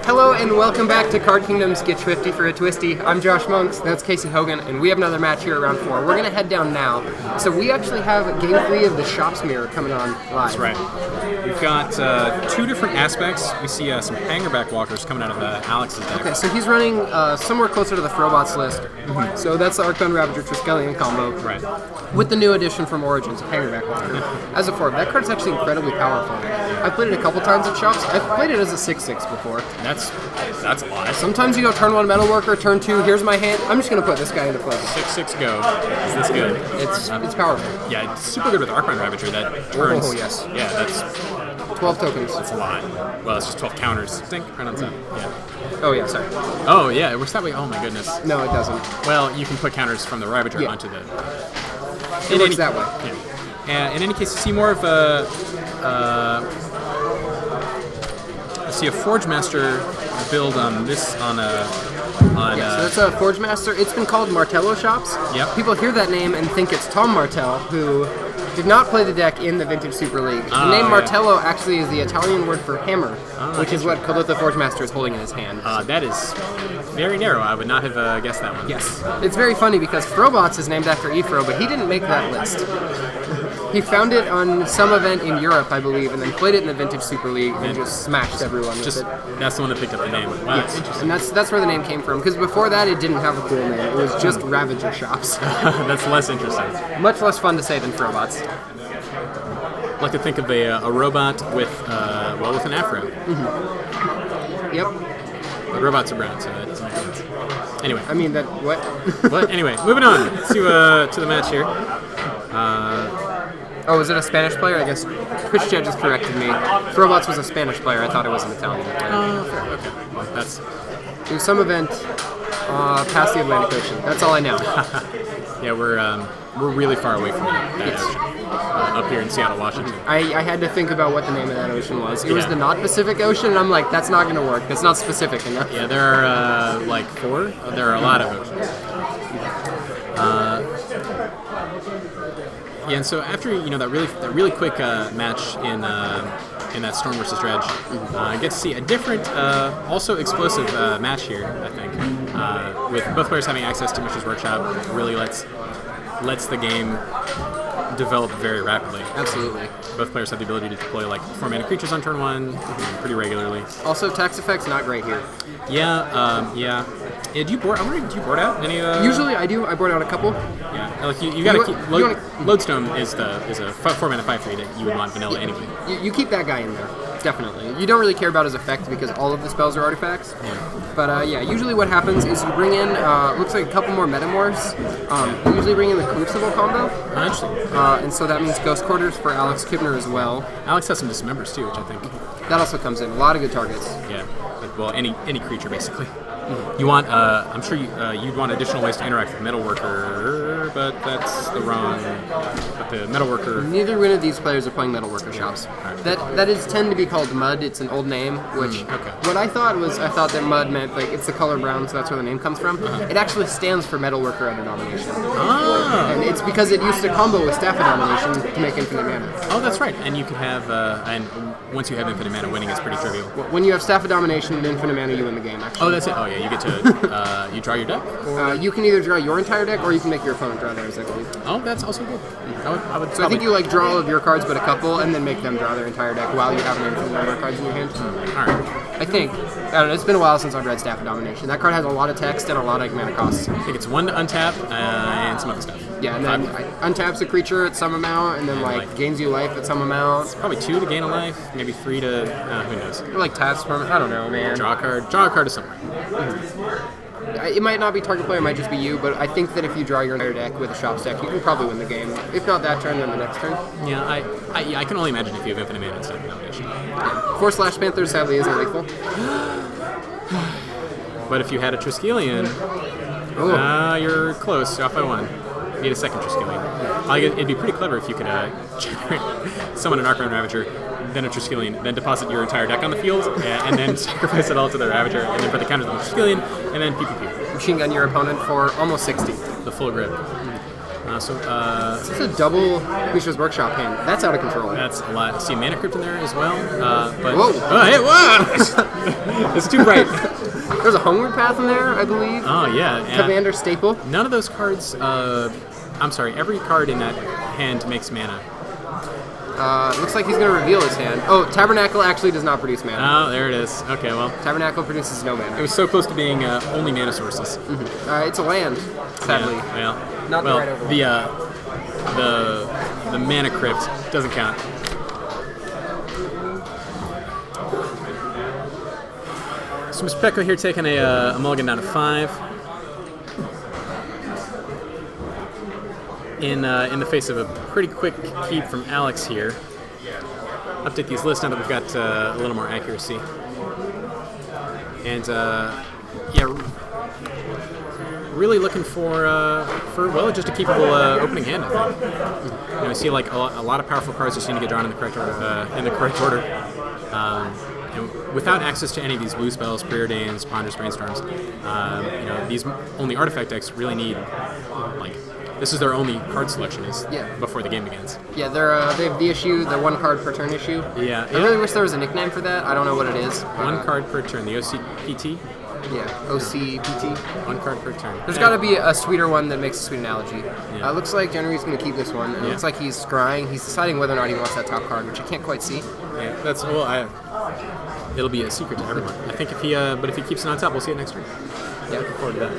Hello and welcome back to Card Kingdom's Get Swifty for a Twisty. I'm Josh Monks, that's Casey Hogan, and we have another match here at round 4. We're going to head down now. So we actually have game 3 of the Shops Mirror coming on live. That's right. We've got two different aspects. We see some hangerback walkers coming out of Alex's deck. Okay, so he's running somewhere closer to the Throwbots list. Mm-hmm. So that's the Arcbound Ravager Triskelion combo. Right. With the new addition from Origins, Hangerback Walker. As a form, that card's actually incredibly powerful. I've played it a couple times at Shops. I've played it as a 6/6 before. That's a lot. Sometimes you go turn 1 Metalworker, turn 2, here's my hand. I'm just going to put this guy into play. 6/6 go. Is this good? It's powerful. Yeah, it's super good with Arcbound Ravager. That turns. Oh, yes. Yeah, that's 12 tokens. a lot. Well, it's just 12 counters. Think right on top. Yeah. Oh, yeah, sorry. Oh, yeah, it works that way. Oh, my goodness. No, it doesn't. Well, you can put counters from the Ravager onto the... It works that way. Yeah. In any case, you see more of a... I see a Forge Master build on this, so that's a Forge Master. It's been called Martello Shops. Yep. People hear that name and think it's Tom Martell, who did not play the deck in the Vintage Super League. The name Martello actually is the Italian word for hammer, which is what Colette the Forge Master is holding in his hand. That is very narrow. I would not have guessed that one. Yes. It's very funny because Throwbots is named after Ephro, but he didn't make that list. He found it on some event in Europe, I believe, and then played it in the Vintage Super League and just smashed everyone with it. That's the one that picked up the name. Wow, yes. And that's where the name came from, because before that it didn't have a cool name. It was just Ravager Shops. That's less interesting. Much less fun to say than Throwbots. I like to think of a robot with an afro. Mm-hmm. Yep. But robots are brown, so that doesn't make sense. Anyway. I mean, that, what? But anyway, moving on to the match here. Oh, is it a Spanish player? I guess Twitch Chat just corrected me. Throwbots was a Spanish player. I thought it was an Italian player. Oh, fair. Okay. Well, it was some event past the Atlantic Ocean. That's all I know. Yeah, we're really far away from that ocean. Up here in Seattle, Washington. I had to think about what the name of that ocean was. It was the not Pacific Ocean, and I'm like, that's not going to work. That's not specific enough. Yeah, there are like 4. There are a lot of oceans. Yeah, and so after that really quick match in that Storm versus Dredge, I get to see a different, also explosive match here. I think with both players having access to Mishra's Workshop, it really lets the game develop very rapidly. Absolutely. Both players have the ability to deploy like 4-mana creatures on turn 1 pretty regularly. Also, tax effects not great here. Yeah. Do you board out any? Usually I do. I board out a couple. Yeah, like you gotta keep. Lodestone is a 4-mana 5/3 that you would want vanilla anyway. You keep that guy in there, definitely. You don't really care about his effect because all of the spells are artifacts. Yeah. But usually what happens is you bring in looks like a couple more Metamorphs. You usually bring in the Crucible combo. Interesting. And so that means Ghost Quarters for Alex Kibner as well. Alex has some Dismembers too, which I think. That also comes in. A lot of good targets. Yeah. Well, any creature basically. You want, I'm sure you'd want additional ways to interact with Metalworker, but that's the wrong. But the Metalworker. Neither one of these players are playing Metalworker Shops. Right. That is tend to be called Mud. It's an old name, which what I thought that Mud meant like it's the color brown, so that's where the name comes from. It actually stands for Metalworker under domination. Ah. And it's because it used to combo with Staff of Domination to make infinite mana. Oh, that's right. And you can have, and once you have infinite mana, winning is pretty trivial. When you have Staff of Domination and infinite mana, you win the game. Actually. Oh, that's it. Oh, yeah. You get to you draw your deck. You can either draw your entire deck, or you can make your opponent draw theirs, I believe. Oh, that's also good. I would. So I think you draw all of your cards, but a couple, and then make them draw their entire deck while you have an infinite number of cards in your hand. All right. I think. I don't know. It's been a while since I've read Staff of Domination. That card has a lot of text and a lot of mana costs. I think it's 1 to untap and some other stuff. Yeah, and then untaps a creature at some amount, and then gains you life at some amount. It's probably 2 to gain a life, maybe 3 to who knows. Or taps permanent. I don't know, man. Draw a card to somewhere. It might not be target player, it might just be you, but I think that if you draw your entire deck with a Shops deck, you can probably win the game. If not that turn, then the next turn. Yeah, I can only imagine if you have infinite mana and stuff in domination. Yeah. 4 Slash Panthers sadly isn't lethal. But if you had a Triskelion, you're close. You're off by 1. You need a second Triskelion. It'd be pretty clever if you could summon an Arcbound Ravager, then a Triskelion, then deposit your entire deck on the field, and then sacrifice it all to the Ravager, and then put the counters on the Triskelion, and then PPP. Machine gun your opponent for almost 60. The full grip. This is a double Mishra's Workshop hand. That's out of control. That's a lot. See a Mana Crypt in there as well. But Whoa. Oh, hey, whoa! It's too bright. There's a Homeward Path in there, I believe. Oh, yeah. Commander Staple. None of those cards, I'm sorry, every card in that hand makes mana. Looks like he's going to reveal his hand. Oh, Tabernacle actually does not produce mana. Oh, there it is. Okay, well, Tabernacle produces no mana. it was so close to being only mana sources. It's a land, sadly. Yeah, well, Not the right overlap. the Mana Crypt doesn't count. So Mr. Pecco here taking a mulligan down to 5. In the face of a pretty quick keep from Alex here. Update these lists now that we've got a little more accuracy. And yeah, really looking for well, just a keepable opening hand, I think. You know, I see like a lot of powerful cards just need to get drawn in the correct order. You know, without access to any of these blue spells, Preordains, Ponders, Brainstorms, you know, these only artifact decks really need like. This is their only card selection before the game begins. Yeah, they have the issue, the 1 card per turn issue. Yeah. I really wish there was a nickname for that. I don't know what it is. 1 card per turn. The OCPT? Yeah, OCPT. 1 card per turn. There's got to be a sweeter one that makes a sweet analogy. Yeah. Looks like Jennery's going to keep this one. It looks like he's scrying. He's deciding whether or not he wants that top card, which I can't quite see. Yeah, that's it'll be a secret to everyone. I think if he keeps it on top, we'll see it next turn. Yeah. Looking forward to that.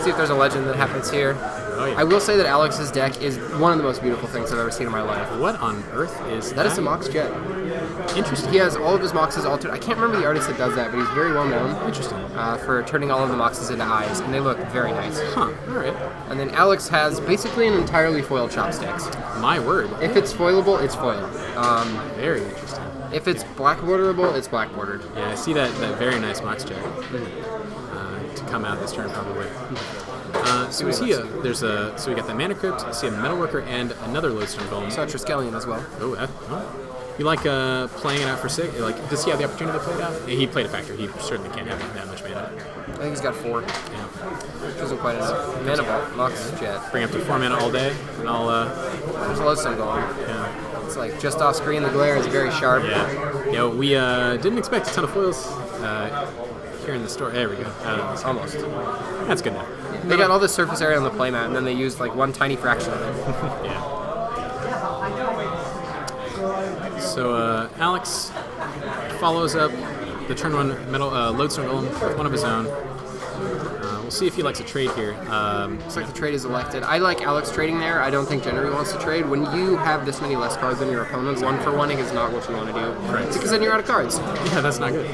See if there's a legend that happens here. Oh, yeah. I will say that Alex's deck is one of the most beautiful things I've ever seen in my life. What on earth is that? That is a Mox Jet. Interesting. He has all of his Moxes altered. I can't remember the artist that does that, but he's very well known. Interesting. For turning all of the Moxes into eyes, and they look very nice. Huh. All right. And then Alex has basically an entirely foiled Chopsticks. My word. If it's foilable, it's foiled. Very interesting. If it's black borderable, it's black bordered. Yeah, I see that very nice Mox Jet to come out this turn probably. So we see so we got the Mana Crypt, we see a Metalworker, and another Lodestone Golem. So Triskelion as well. Oh, you like playing it out for 6? Like, does he have the opportunity to play it out? He played a factor. He certainly can't have that much mana. I think he's got 4. Yeah. Which isn't quite enough. Mana Vault, Mox Jet. Bring up to 4 mana all day, and I'll. There's a Lodestone Golem. Yeah. It's like just off screen, the glare is very sharp. Yeah. Yeah. We didn't expect a ton of foils here in the store. There we go. Almost. That's good enough. They got all the surface area on the playmat, and then they used like one tiny fraction of it. Yeah. So Alex follows up the turn 1 Lodestone Golem with one of his own. We'll see if he likes a trade here. Looks like the trade is elected. I like Alex trading there. I don't think Jennery wants to trade. When you have this many less cards than your opponent, 1-for-1ing is not what you want to do. Right. Because then you're out of cards. Yeah, that's not good.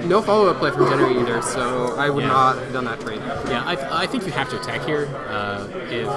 No follow-up play from Jennery either, so I would not have done that trade. Yeah, I think you have to attack here. If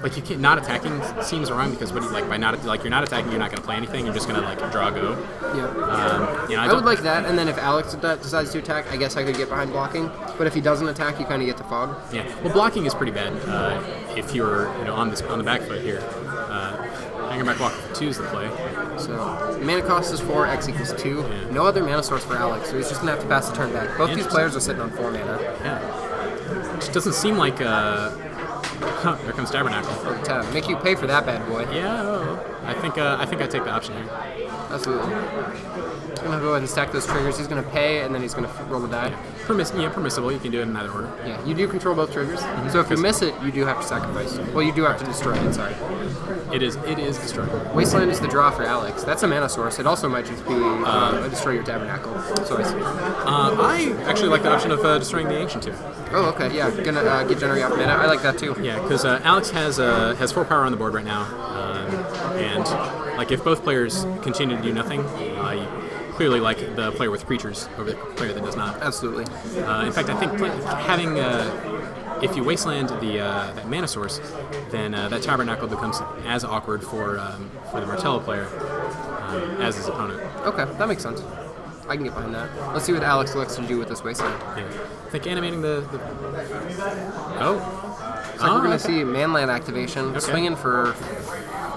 like you can't, not attacking seems wrong because you're not attacking, you're not going to play anything. You're just going to like draw go. Yeah. You know, I would like that, and then if Alex decides to attack, I guess I could get behind blocking. But if he doesn't attack, you kind of get to fog. Yeah. Well, blocking is pretty bad if you're on the back foot here. Hanging back block 2 is the play. So mana cost is 4, X equals 2. Yeah. No other mana source for Alex, so he's just gonna have to pass the turn back. Both these players are sitting on 4 mana. Yeah. Which doesn't seem like there comes Tabernacle. To make you pay for that bad boy. Yeah, I think I take the option here. Absolutely. He's gonna go ahead and stack those triggers. He's gonna pay, and then he's gonna roll the die. Permissible. You can do it in either order. Yeah, you do control both triggers. So if you miss it, you do have to sacrifice. Well, you do have to destroy it. Sorry. It is destroyed. Wasteland is the draw for Alex. That's a mana source. It also might just be a destroy your Tabernacle. So I see. I actually like the option of destroying the Ancient too. Oh, okay. Yeah, gonna get Jennery off mana. I like that too. Yeah, because Alex has 4 power on the board right now, and like if both players continue to do nothing, you clearly like the player with creatures over the player that does not. Absolutely. In fact, I think having if you wasteland that mana source, then that Tabernacle becomes as awkward for the Martello player as his opponent. Okay, that makes sense. I can get behind that. Let's see what Alex looks to do with this wasteland. Yeah. I think animating the Looks like we're going to see Manland activation, swinging for,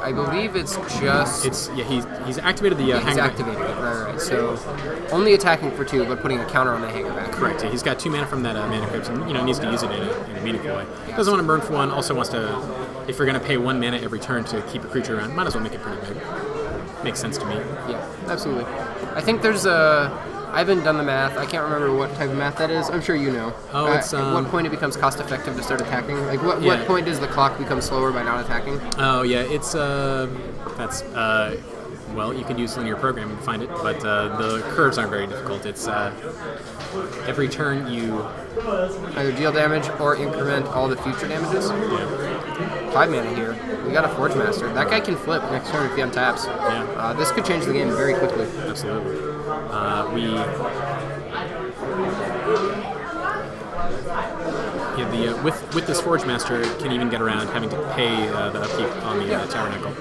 I believe it's just... He's activated the he's hanger. activated it, right. So only attacking for 2, but putting a counter on the hanger back. Correct. Yeah, he's got 2 mana from that mana crypt, and needs to use it in a meaningful way. Doesn't want to burn for 1. Also wants to, if you're going to pay 1 mana every turn to keep a creature around, might as well make it pretty big. Makes sense to me. Yeah, absolutely. I think there's I haven't done the math. I can't remember what type of math that is. I'm sure you know. Oh, it's at what point it becomes cost effective to start attacking? Like what point does the clock become slower by not attacking? Oh yeah, it's that's well, you can use linear programming to find it, but the curves aren't very difficult. It's every turn you either deal damage or increment all the future damages. Yeah. 5 mana here. We got a Forge Master. That guy can flip next turn if he untaps. Yeah. This could change the game very quickly. Absolutely. With this Forge Master, can even get around having to pay the upkeep on the Tabernacle.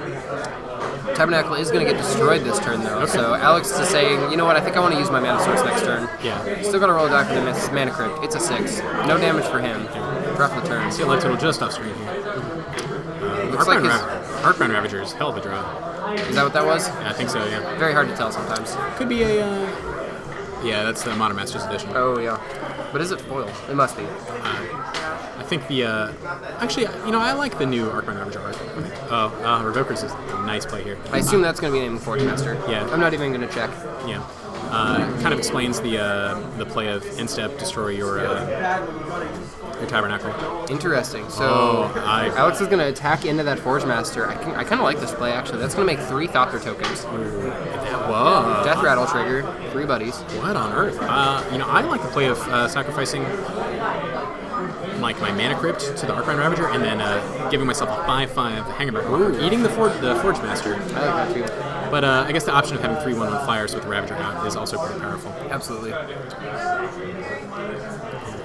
Tabernacle is going to get destroyed this turn, though. Okay. So Alex is saying, you know what, I think I want to use my mana source next turn. Yeah. Still got to roll a die for the mana crypt. It's a 6. No damage for him. Drop the turn. See, life total just off screen here. Looks like Heartbound Ravager is hell of a draw. Is that what that was? Yeah, I think so, yeah. Very hard to tell sometimes. Could be a... yeah, that's the Modern Masters edition. Oh, yeah. But is it foil? It must be. I think the... actually, I like the new Arcbound Ravager art. Oh, Revoker's is a nice play here. I assume that's going to be named Forge Master. Yeah. I'm not even going to check. Yeah. Kind of explains the play of Instep, destroy your Tabernacle. Interesting. So Alex is going to attack into that Forge Master. I kind of like this play, actually. That's going to make 3 Thopter tokens. Whoa. Death Rattle trigger, 3 buddies. What on earth? I like the play of sacrificing like my Mana Crypt to the Arcbound Ravager and then giving myself a 5/5 Hangerback. Eating the Forge Master. I like that too. But I guess the option of having 3/1 flyers with the Ravager out is also pretty powerful. Absolutely.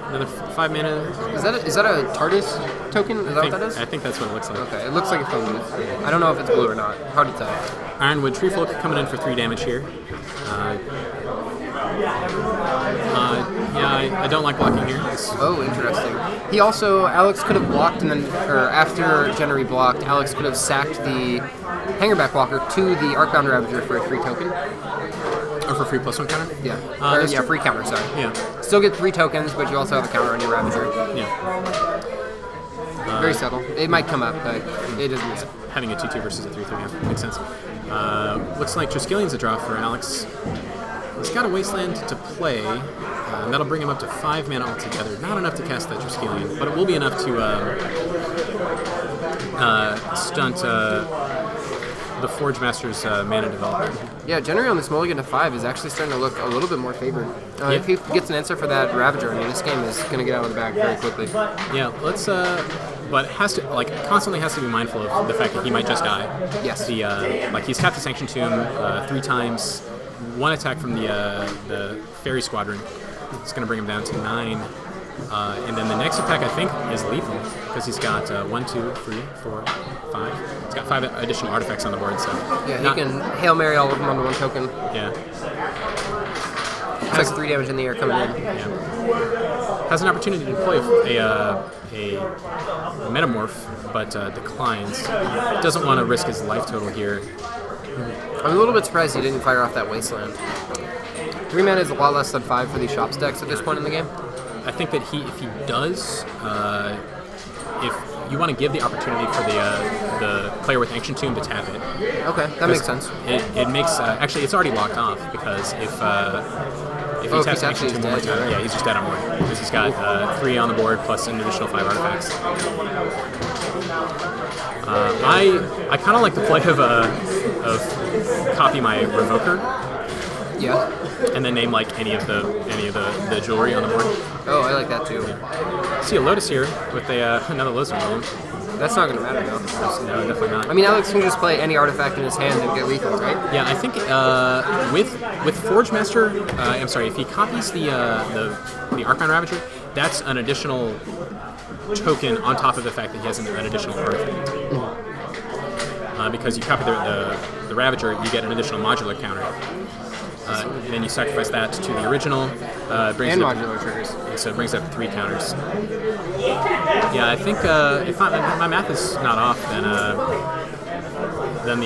Another 5 mana. Is that a TARDIS token? Is that what that is? I think that's what it looks like. Okay, it looks like a phone booth. I don't know if it's blue or not. Hard to tell. Ironwood Treefolk coming in for 3 damage here. Yeah, I don't like blocking here. Oh, interesting. He also, Alex could have blocked and then, or after Jennery blocked, Alex could have sacked the Hangerback Walker to the Arcbound Ravager for a free token. Or for free +1 counter? Yeah. Free counter, sorry. Yeah. Still get 3 tokens, but you also have a counter on your Ravager. Yeah. Very subtle. It might come up, but it isn't. Having a 2/2 versus a 3/3, yeah, makes sense. Looks like Triskelion's a draw for Alex. He's got a Wasteland to play. That'll bring him up to 5 mana altogether. Not enough to cast that Triskelion, but it will be enough to stunt the Forge Master's mana development. Yeah, Jennery on this mulligan to 5 is actually starting to look a little bit more favored. If he gets an answer for that Ravager, I mean, this game is going to get out of the bag very quickly. Yeah, let's. But has to constantly has to be mindful of the fact that he might just die. Yes. He's tapped the Sanctioned Tomb 3 times. 1 attack from the Fairy Squadron. It's going to bring him down to 9. And then the next attack, I think, is lethal because he's got 1, 2, 3, 4, 5. He's got 5 additional artifacts on the board. So yeah, he can Hail Mary all of them onto 1 token. Yeah. It's like 3 damage in the air coming in. Yeah. Has an opportunity to play a Metamorph, but declines. Doesn't want to risk his life total here. I'm a little bit surprised he didn't fire off that Wasteland. 3 mana is a lot less than 5 for these Shops decks at this point in the game. I think that if he does, if you want to give the opportunity for the player with Ancient Tomb to tap it. Okay, that makes sense. It makes actually it's already locked off because if he taps Ancient Tomb one more time, yeah, he's just dead on board because he's got 3 on the board plus an additional 5 artifacts. I kind of like the play of copy my Revoker. Yeah. And then name like any of the jewelry on the board. Oh, I like that too. See a Lotus here with another Lotus Emblem. That's not going to matter though. No, definitely not. I mean, Alex can just play any artifact in his hand and get lethal, right? Yeah, I think with Forge Master, I'm sorry, if he copies the Arcbound Ravager, that's an additional token on top of the fact that he has an additional artifact. Because you copy the Ravager, you get an additional modular counter. And then you sacrifice that to the original. Brings and it up, modular triggers. So it brings up 3 counters. Yeah, I think if my math is not off, then then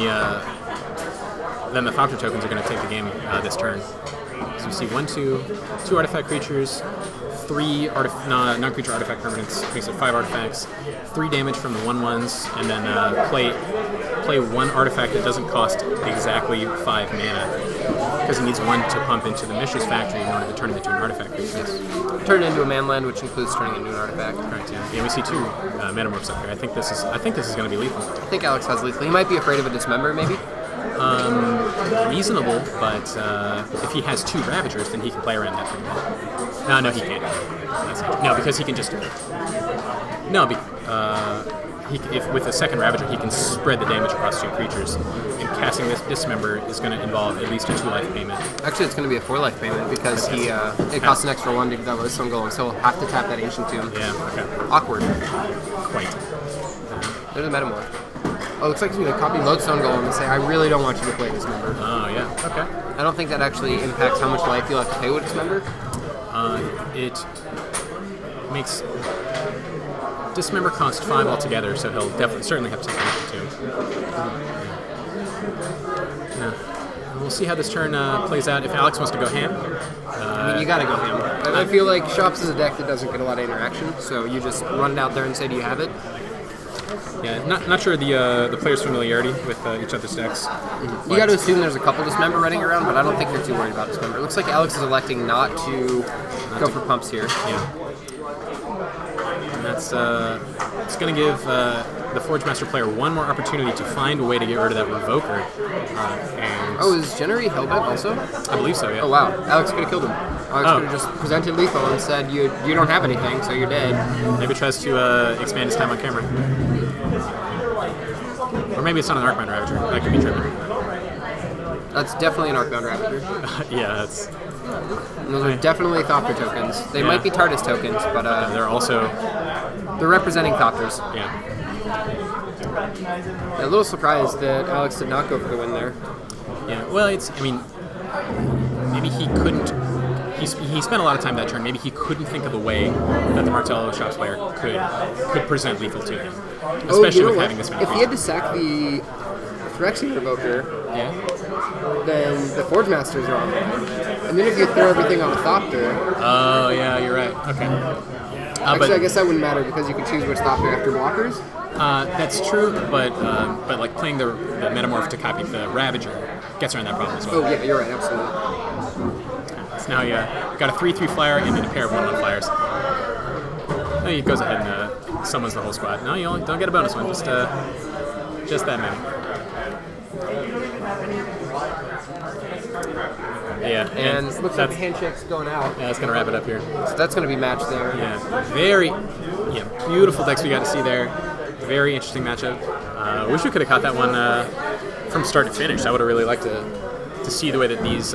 the Thopter tokens are going to take the game this turn. So you see 1, 2 artifact creatures, 3 non-creature artifact permanents, makes it 5 artifacts, 3 damage from the 1/1s, and then play 1 artifact that doesn't cost exactly 5 mana, because it needs 1 to pump into the Mishra's Factory in order to turn it into an artifact creature. Turn it into a man land, which includes turning it into an artifact. Correct, yeah. Yeah, we see 2 Metamorphs up here. I think this is going to be lethal. I think Alex has lethal. He might be afraid of a Dismember, maybe? Reasonable, but if he has 2 Ravagers, then he can play around that pretty well. No, he can't. No, because he can just... No, if with a second Ravager, he can spread the damage across 2 creatures. And casting this Dismember is going to involve at least a 2-life payment. Actually, it's going to be a 4-life payment because it costs an extra 1 to double his Stone Golem, so he'll have to tap that Ancient Tomb. Yeah, okay. Awkward. Quite. There's a Metamorph. Oh, looks like he's going to copy Lodestone Golem and say, I really don't want you to play Dismember. Oh, yeah, okay. I don't think that actually impacts how much life you'll have to pay with Dismember. It makes Dismember cost 5 altogether, so he'll certainly have to take Ancient Tomb. Yeah. We'll see how this turn plays out. If Alex wants to go ham. I mean, you gotta go ham. I feel like Shops is a deck that doesn't get a lot of interaction, so you just run it out there and say, do you have it? Yeah, not sure the players' familiarity with each other's decks. You got to assume there's a couple Dismember running around, but I don't think you're too worried about Dismember. It looks like Alex is electing not to go for pumps here. Yeah. And that's it's going to give the Forge Master player one more opportunity to find a way to get rid of that Revoker. Is Jennery Hellbent also? I believe so, yeah. Oh, wow. Alex could have killed him. Alex could have just presented lethal and said, you don't have anything, so you're dead. Maybe tries to expand his time on camera. Or maybe it's not an Arcbound Ravager. That could be tripping. That's definitely an Arcbound Ravager. Yeah, that's... Those are definitely Thopter tokens. They might be TARDIS tokens, but... they're also... They're representing Thopters. Yeah. A little surprised that Alex did not go for the win there. Yeah, well, maybe he couldn't... He spent a lot of time that turn. Maybe he couldn't think of a way that the Martello Shops player could present lethal to him, especially with having this many. If he had to sack the Phyrexian Revoker, then the Forge Masters are on there. And then if you throw everything on a Thopter... Oh, yeah, you're right. Okay. Actually, I guess that wouldn't matter because you could choose which Thopter after blockers. That's true, but like playing the Metamorph to copy the Ravager gets around that problem as well. Oh, yeah, you're right, absolutely. So now you got a 3/3 flyer and then a pair of 1/1 flyers. Now he goes ahead and summons the whole squad. No, you don't get a bonus one, just that many. Yeah, and looks like the handshake's going out. Yeah, that's going to wrap it up here. So that's going to be matched there. Yeah, beautiful decks we got to see there. Very interesting matchup. Wish we could have caught that one from start to finish. I would have really liked to see the way that these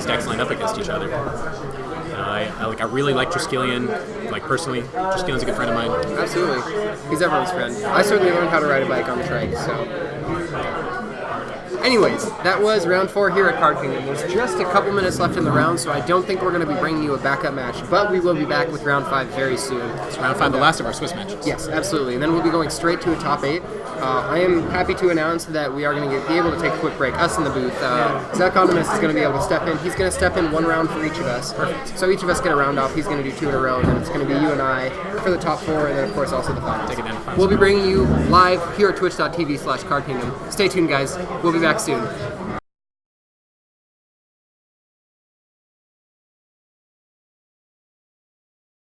decks line up against each other. I really like Triskelion. Personally, Triskelion's a good friend of mine. Absolutely, he's everyone's friend. I certainly learned how to ride a bike on the trike. So. Anyways, that was round 4 here at Card Kingdom. There's just a couple minutes left in the round, so I don't think we're going to be bringing you a backup match, but we will be back with round 5 very soon. It's round 5, the last of our Swiss matches. Yes, absolutely. And then we'll be going straight to a top 8. I am happy to announce that we are going to be able to take a quick break, us in the booth. Zach Optimus is going to be able to step in. He's going to step in 1 round for each of us. Perfect. So each of us get a round off. He's going to do 2 in a row, and then it's going to be you and I for the top 4, and then, of course, also the finals. Take it down to finals. We'll be bringing you live here at twitch.tv/cardkingdom. Stay tuned, guys. We'll be back soon.